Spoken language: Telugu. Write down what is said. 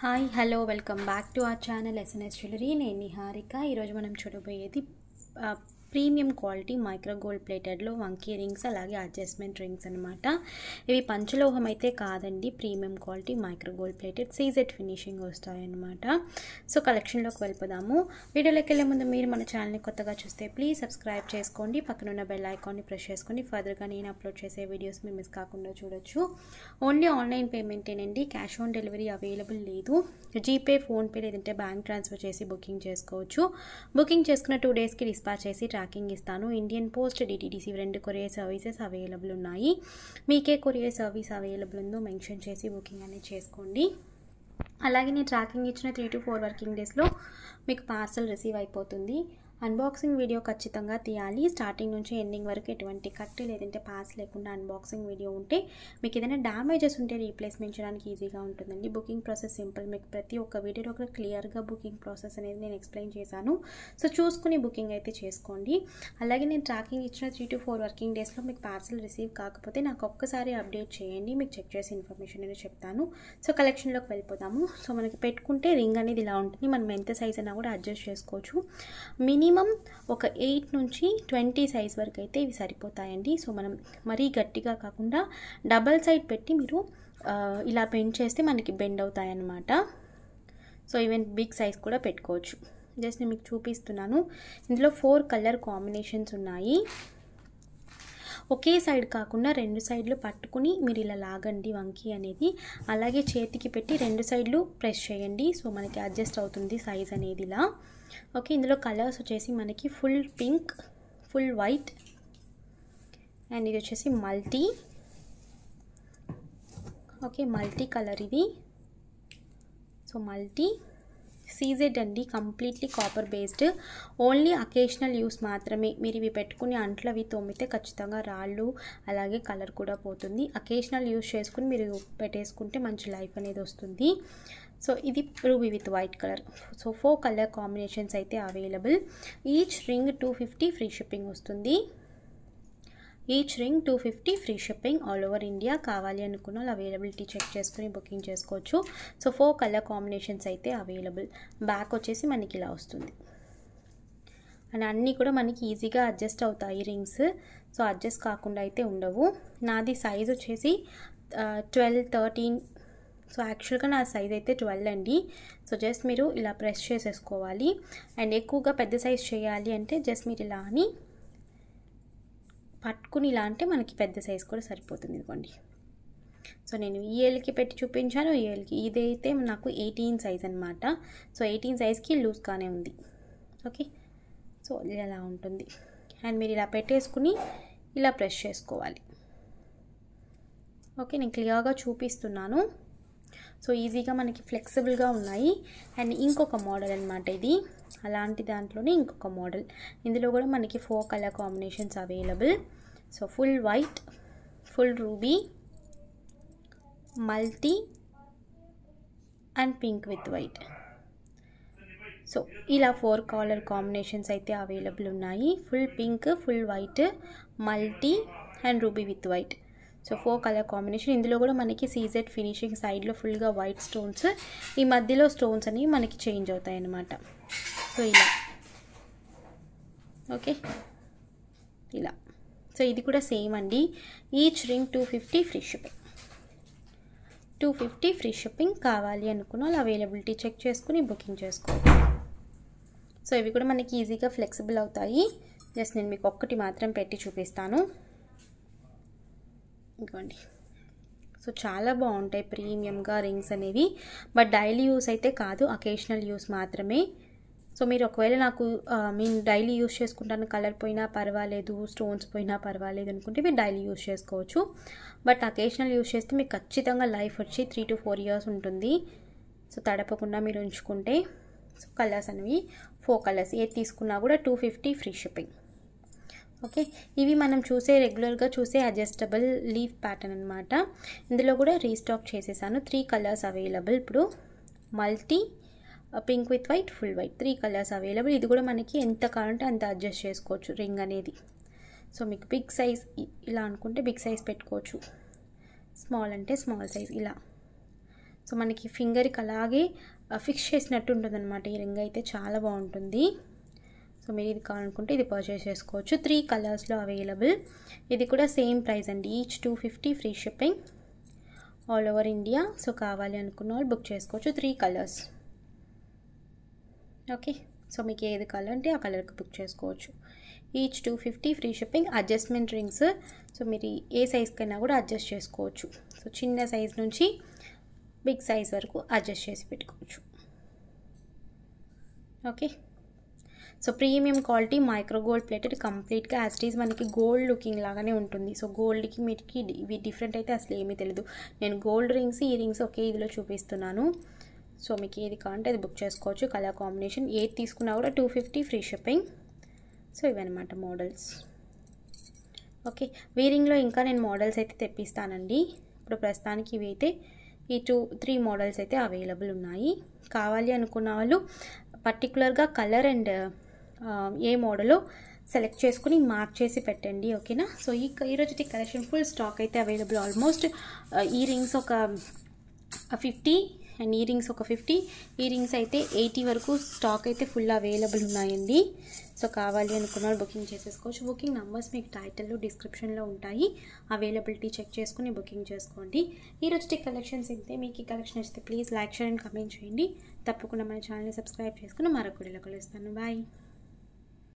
Hi hello welcome back to our channel SNS jewellery. నేను నిహారిక. ఈరోజు మనం చూడబోయేది ప్రీమియం క్వాలిటీ మైక్రో గోల్డ్ ప్లేటెడ్లో వంకీ రింగ్స్, అలాగే అడ్జస్ట్మెంట్ రింగ్స్ అనమాట. ఇవి పంచలోహం అయితే కాదండి, premium quality micro gold plated CZ finishing వస్తాయన్నమాట. సో కలెక్షన్లోకి వెళ్ళిపోదాము. వీడియోలోకి వెళ్ళే ముందు మీరు మన ఛానల్ని కొత్తగా చూస్తే ప్లీజ్ సబ్స్క్రైబ్ చేసుకోండి, పక్కన ఉన్న బెల్ ఐకాన్ని ప్రెస్ చేసుకొని ఫర్దర్గా నేను అప్లోడ్ చేసే వీడియోస్ మీరు మిస్ కాకుండా చూడొచ్చు. ఓన్లీ ఆన్లైన్ పేమెంటేనండి, క్యాష్ ఆన్ డెలివరీ అవైలబుల్ లేదు. జీపే, ఫోన్పే లేదంటే బ్యాంక్ ట్రాన్స్ఫర్ చేసి బుకింగ్ చేసుకోవచ్చు. బుకింగ్ చేసుకున్న 2 డేస్కి డిస్పాచ్ చేసి ట్రాకింగ్ ఇస్తాను. Indian post, DTDC 2 courier services available ఉన్నాయి. మీకే కొరియర్ సర్వీస్ అవైలబుల్ ఉందో మెన్షన్ చేసి బుకింగ్ అనేది చేసుకోండి. అలాగే నేను ట్రాకింగ్ ఇచ్చిన 3 to 4 వర్కింగ్ డేస్లో మీకు పార్సల్ రిసీవ్ అయిపోతుంది. అన్బాక్సింగ్ వీడియో ఖచ్చితంగా తీయాలి. స్టార్టింగ్ నుంచి ఎండింగ్ వరకు ఎటువంటి కట్ లేదంటే పాస్ లేకుండా అన్బాక్సింగ్ వీడియో ఉంటే మీకు ఏదైనా డ్యామేజెస్ ఉంటే రీప్లేస్మెంట్ చేయడానికి ఈజీగా ఉంటుందండి. Booking process simple. మీకు ప్రతి ఒక్క వీడియోలో కూడా క్లియర్గా బుకింగ్ ప్రాసెస్ అనేది నేను ఎక్స్ప్లెయిన్ చేశాను. సో చూసుకుని బుకింగ్ అయితే చేసుకోండి. అలాగే నేను ట్రాకింగ్ ఇచ్చిన 3 to 4 వర్కింగ్ డేస్లో మీకు పార్సల్ రిసీవ్ కాకపోతే నాకు ఒక్కసారి అప్డేట్ చేయండి, మీకు చెక్ చేసి ఇన్ఫర్మేషన్ అనేది చెప్తాను. సో కలెక్షన్లోకి వెళ్ళిపోదాము. సో మనకి పెట్టుకుంటే రింగ్ అనేది ఇలా ఉంటుంది. మనం ఎంత సైజ్ అయినా కూడా అడ్జస్ట్ చేసుకోవచ్చు. మినిమం ఒక 8 నుంచి 20 సైజ్ వరకు అయితే ఇవి సరిపోతాయండి. సో మనం మరీ గట్టిగా కాకుండా డబల్ సైడ్ పెట్టి మీరు ఇలా బెండ్ చేస్తే మనకి బెండ్ అవుతాయి అన్నమాట. సో ఈవెన్ బిగ్ సైజ్ కూడా పెట్టుకోవచ్చు. జస్ట్ నేను మీకు చూపిస్తున్నాను. ఇందులో 4 కలర్ కాంబినేషన్స్ ఉన్నాయి. ఒకే సైడ్ కాకుండా 2 సైడ్లు పట్టుకుని మీరు ఇలా లాగండి వంకీ అనేది. అలాగే చేతికి పెట్టి 2 సైడ్లు ప్రెస్ చేయండి. సో మనకి అడ్జస్ట్ అవుతుంది సైజ్ అనేది ఇలా. ఓకే, ఇందులో కలర్స్ వచ్చేసి మనకి full pink, full white, and ఇది వచ్చేసి మల్టీ. ఓకే, మల్టీ కలర్ ఇది. సో మల్టీ సీజెడ్ అండి, completely copper based. Only occasional use మాత్రమే. మీరు ఇవి పెట్టుకుని అంట్లు అవి తోమితే ఖచ్చితంగా రాళ్ళు అలాగే కలర్ కూడా పోతుంది. అకేషనల్ యూస్ చేసుకుని మీరు పెట్టేసుకుంటే మంచి లైఫ్ అనేది వస్తుంది. సో ఇది ruby with white colour. So 4 colour combinations అయితే available. Each ring 250 free shipping వస్తుంది. Each ring 250 free shipping all over India. కావాలి అనుకున్న వాళ్ళు అవైలబిలిటీ చెక్ చేసుకుని బుకింగ్ చేసుకోవచ్చు. సో 4 కలర్ కాంబినేషన్స్ అయితే అవైలబుల్. బ్యాక్ వచ్చేసి మనకి ఇలా వస్తుంది. అండ్ అన్నీ కూడా మనకి ఈజీగా అడ్జస్ట్ అవుతాయి రింగ్స్. సో అడ్జస్ట్ కాకుండా అయితే ఉండవు. నాది సైజ్ వచ్చేసి 12, 13. సో యాక్చువల్గా నా సైజ్ అయితే 12 అండి. సో జస్ట్ మీరు ఇలా ప్రెస్ చేసేసుకోవాలి. అండ్ ఎక్కువగా పెద్ద సైజ్ చేయాలి అంటే జస్ట్ మీరు ఇలా అని పట్టుకుని ఇలా అంటే మనకి పెద్ద సైజ్ కూడా సరిపోతుంది. ఇదిగోండి. సో నేను ఈ ఏళ్ళకి పెట్టి చూపించాను. ఈ ఏళ్ళకి ఇదైతే నాకు 18 సైజ్ అనమాట. సో 18 సైజ్కి లూజ్గానే ఉంది. ఓకే, సో ఇలా ఉంటుంది. అండ్ మీరు ఇలా పెట్టేసుకుని ఇలా ప్రెస్ చేసుకోవాలి. ఓకే, నేను క్లియర్గా చూపిస్తున్నాను. సో ఈజీగా మనకి ఫ్లెక్సిబుల్గా ఉన్నాయి. అండ్ ఇంకొక మోడల్ అనమాట ఇది. అలాంటి దాంట్లోనే ఇంకొక మోడల్. ఇందులో కూడా మనకి 4 colour combinations available. So full white, full ruby, multi and pink with white. So ఇలా 4 కలర్ కాంబినేషన్స్ అయితే అవైలబుల్ ఉన్నాయి. Full pink, full white, multi and ruby with white. So 4 colour combination. ఇందులో కూడా మనకి సీజెడ్ ఫినిషింగ్, సైడ్లో ఫుల్గా వైట్ స్టోన్స్, ఈ మధ్యలో స్టోన్స్ అనేవి మనకి చేంజ్ అవుతాయి అన్నమాట. సో ఇలా. ఓకే, ఇలా. సో ఇది కూడా సేమ్ అండి. Each ring 250 free shipping. 250 free shipping. కావాలి అనుకున్న వాళ్ళు అవైలబిలిటీ చెక్ చేసుకుని బుకింగ్ చేసుకోవాలి. సో ఇవి కూడా మనకి ఈజీగా ఫ్లెక్సిబుల్ అవుతాయి. జస్ట్ నేను మీకు ఒక్కటి మాత్రం పెట్టి చూపిస్తాను. ఇదిగోండి. సో చాలా బాగుంటాయి ప్రీమియంగా రింగ్స్ అనేవి. బట్ డైలీ యూస్ అయితే కాదు, అకేషనల్ యూస్ మాత్రమే. సో మీరు ఒకవేళ నాకు నేను డైలీ యూస్ చేసుకుంటాను, కలర్ పోయినా పర్వాలేదు, స్టోన్స్ పోయినా పర్వాలేదు అనుకుంటే మీరు డైలీ యూస్ చేసుకోవచ్చు. బట్ అకేషనల్ యూస్ చేస్తే మీకు ఖచ్చితంగా లైఫ్ వచ్చి 3 to 4 ఇయర్స్ ఉంటుంది. సో తడపకుండా మీరు ఉంచుకుంటే. సో కలర్స్ అనేవి 4 కలర్స్. ఏది తీసుకున్నా కూడా 250 ఫ్రీ షిప్పింగ్. ఓకే, ఇవి మనం రెగ్యులర్గా చూసే అడ్జస్టబుల్ లీఫ్ ప్యాటర్న్ అనమాట. ఇందులో కూడా రీస్టాక్ చేసేసాను. 3 కలర్స్ అవైలబుల్. ఇప్పుడు multi, pink with white, full white, 3 colours available. ఇది కూడా మనకి ఎంత కావాలంటే అంత అడ్జస్ట్ చేసుకోవచ్చు రింగ్ అనేది. సో మీకు బిగ్ సైజ్ ఇలా అనుకుంటే బిగ్ సైజ్ పెట్టుకోవచ్చు, స్మాల్ అంటే స్మాల్ సైజ్ ఇలా. సో మనకి ఫింగర్కి అలాగే ఫిక్స్ చేసినట్టు ఉంటుందన్నమాట. ఈ రింగ్ అయితే చాలా బాగుంటుంది. సో మీరు ఇది కావాలనుకుంటే ఇది పర్చేస్ చేసుకోవచ్చు. 3 కలర్స్లో అవైలబుల్. ఇది కూడా సేమ్ ప్రైస్ అండి, each 250, free shipping all over India. So కావాలి అనుకున్న వాళ్ళు బుక్ చేసుకోవచ్చు. 3 కలర్స్. ఓకే, సో మీకు ఏది కలర్ అంటే ఆ కలర్కి బుక్ చేసుకోవచ్చు. Each 250, free shipping. Adjustment rings, so మీరు ఏ సైజ్కైనా కూడా అడ్జస్ట్ చేసుకోవచ్చు. సో చిన్న సైజ్ నుంచి బిగ్ సైజ్ వరకు అడ్జస్ట్ చేసి పెట్టుకోవచ్చు. Okay, so premium quality micro gold plated, కంప్లీట్గా యాజ్ ఇట్ ఈజ్ మనకి గోల్డ్ లుకింగ్ లాగానే ఉంటుంది. సో గోల్డ్కి మీటికి ఇవి డిఫరెంట్ అయితే అసలు ఏమీ తెలియదు. నేను గోల్డ్ రింగ్స్, ఈ రింగ్స్ ఒకే ఇదిలో చూపిస్తున్నాను. సో మీకు ఏది కావాలంటే అది బుక్ చేసుకోవచ్చు. కలర్ కాంబినేషన్ ఏది తీసుకున్నా కూడా 250, ఫ్రీ షిప్పింగ్. సో ఇవన్నమాట మోడల్స్. ఓకే, వీరింగ్లో ఇంకా నేను మోడల్స్ అయితే తెప్పిస్తానండి. ఇప్పుడు ప్రస్తుతానికి ఇవి అయితే ఈ 2-3 మోడల్స్ అయితే అవైలబుల్ ఉన్నాయి. కావాలి అనుకున్న వాళ్ళు పర్టికులర్గా కలర్ అండ్ ఏ మోడలో సెలెక్ట్ చేసుకుని మార్క్ చేసి పెట్టండి. ఓకేనా. సో ఈరోజు కలెక్షన్ ఫుల్ స్టాక్ అయితే అవైలబుల్. ఆల్మోస్ట్ ఈ రింగ్స్ ఒక 50 అండ్ ఈ రింగ్స్ ఒక 50, ఈ రింగ్స్ అయితే 80 వరకు స్టాక్ అయితే ఫుల్ అవైలబుల్ ఉన్నాయండి. సో కావాలి అనుకున్న వాళ్ళు బుకింగ్ చేసేసుకోవచ్చు. బుకింగ్ నెంబర్స్ మీకు టైటిల్లో డిస్క్రిప్షన్లో ఉంటాయి. అవైలబిలిటీ చెక్ చేసుకుని బుకింగ్ చేసుకోండి. ఈరోజు కలెక్షన్స్ అయితే మీకు ఈ కలెక్షన్ వస్తే please like, share and comment చేయండి. తప్పకుండా మన ఛానల్ని సబ్స్క్రైబ్ చేసుకుని మరొక వీడియోలో కలుస్తాను. బాయ్.